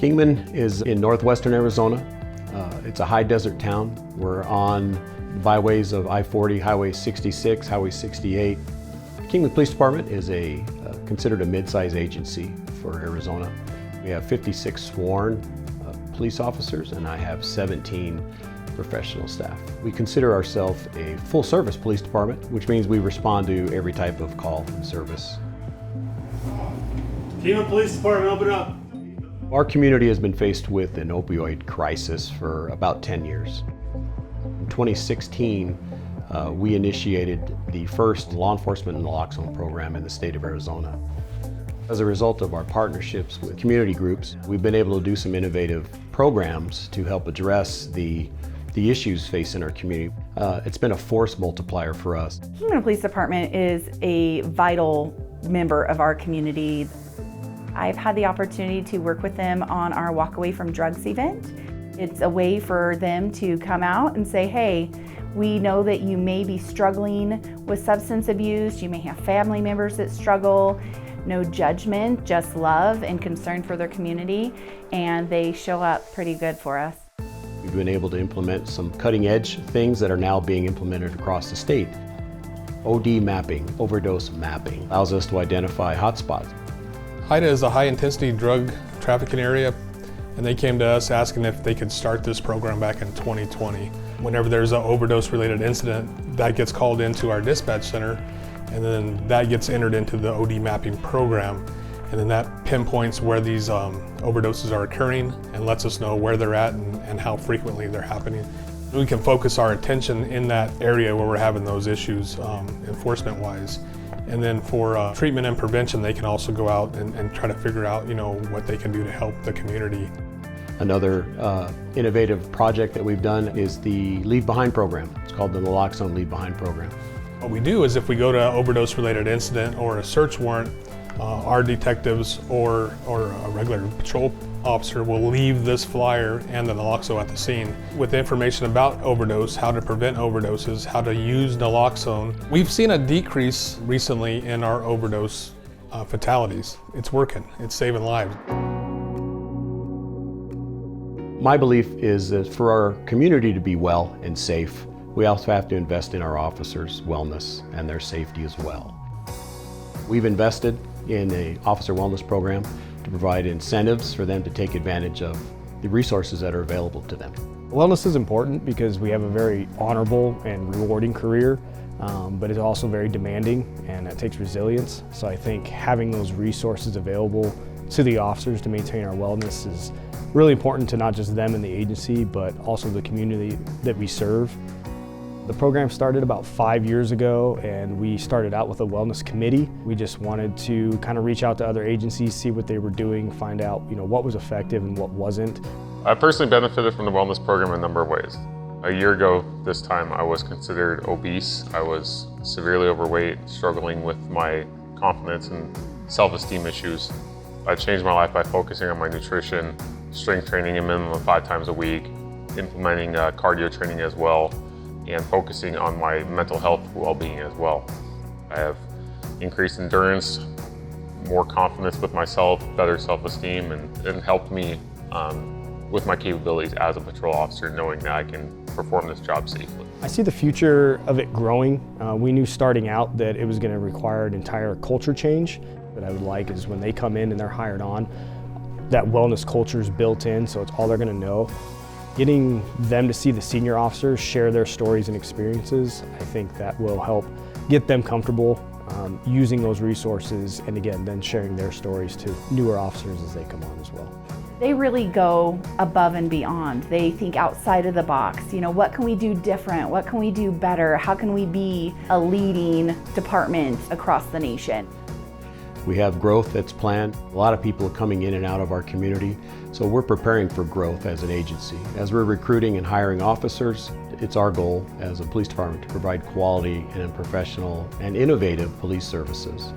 Kingman is in northwestern Arizona. It's a high desert town. We're on the byways of I-40, Highway 66, Highway 68. Kingman Police Department is considered a mid-size agency for Arizona. We have 56 sworn police officers, and I have 17 professional staff. We consider ourselves a full-service police department, which means we respond to every type of call and service. Kingman Police Department, open up. Our community has been faced with an opioid crisis for about 10 years. In 2016, we initiated the first law enforcement naloxone program in the state of Arizona. As a result of our partnerships with community groups, we've been able to do some innovative programs to help address the issues facing our community. It's been a force multiplier for us. Kingman Police Department is a vital member of our community. I've had the opportunity to work with them on our Walk Away from Drugs event. It's a way for them to come out and say, hey, we know that you may be struggling with substance abuse, you may have family members that struggle. No judgment, just love and concern for their community, and they show up pretty good for us. We've been able to implement some cutting-edge things that are now being implemented across the state. OD mapping, overdose mapping, allows us to identify hotspots. HIDA is a high-intensity drug trafficking area, and they came to us asking if they could start this program back in 2020. Whenever there's an overdose-related incident, that gets called into our dispatch center, and then that gets entered into the OD mapping program, and then that pinpoints where these overdoses are occurring and lets us know where they're at and how frequently they're happening. We can focus our attention in that area where we're having those issues enforcement-wise. And then for treatment and prevention, they can also go out and try to figure out, what they can do to help the community. Another innovative project that we've done is the Leave Behind program. It's called the Naloxone Leave Behind program. What we do is if we go to an overdose-related incident or a search warrant, our detectives or a regular patrol officer will leave this flyer and the naloxone at the scene with information about overdose, how to prevent overdoses, how to use naloxone. We've seen a decrease recently in our overdose fatalities. It's working, it's saving lives. My belief is that for our community to be well and safe, we also have to invest in our officers' wellness and their safety as well. We've invested in an officer wellness program to provide incentives for them to take advantage of the resources that are available to them. Wellness is important because we have a very honorable and rewarding career, but it's also very demanding, and it takes resilience. So I think having those resources available to the officers to maintain our wellness is really important to not just them and the agency, but also the community that we serve. The program started about 5 years ago, and we started out with a wellness committee. We just wanted to kind of reach out to other agencies, see what they were doing, find out what was effective and what wasn't. I personally benefited from the wellness program in a number of ways. A year ago this time, I was considered obese. I was severely overweight, struggling with my confidence and self-esteem issues. I changed my life by focusing on my nutrition, strength training a minimum of 5 times a week, implementing cardio training as well, and focusing on my mental health well-being as well. I have increased endurance, more confidence with myself, better self-esteem, and helped me with my capabilities as a patrol officer, knowing that I can perform this job safely. I see the future of it growing. We knew starting out that it was going to require an entire culture change. What I would like is when they come in and they're hired on, that wellness culture is built in, so it's all they're going to know. Getting them to see the senior officers share their stories and experiences, I think that will help get them comfortable using those resources, and again, then sharing their stories to newer officers as they come on as well. They really go above and beyond. They think outside of the box. What can we do different? What can we do better? How can we be a leading department across the nation? We have growth that's planned. A lot of people are coming in and out of our community, so we're preparing for growth as an agency. As we're recruiting and hiring officers, it's our goal as a police department to provide quality and professional and innovative police services.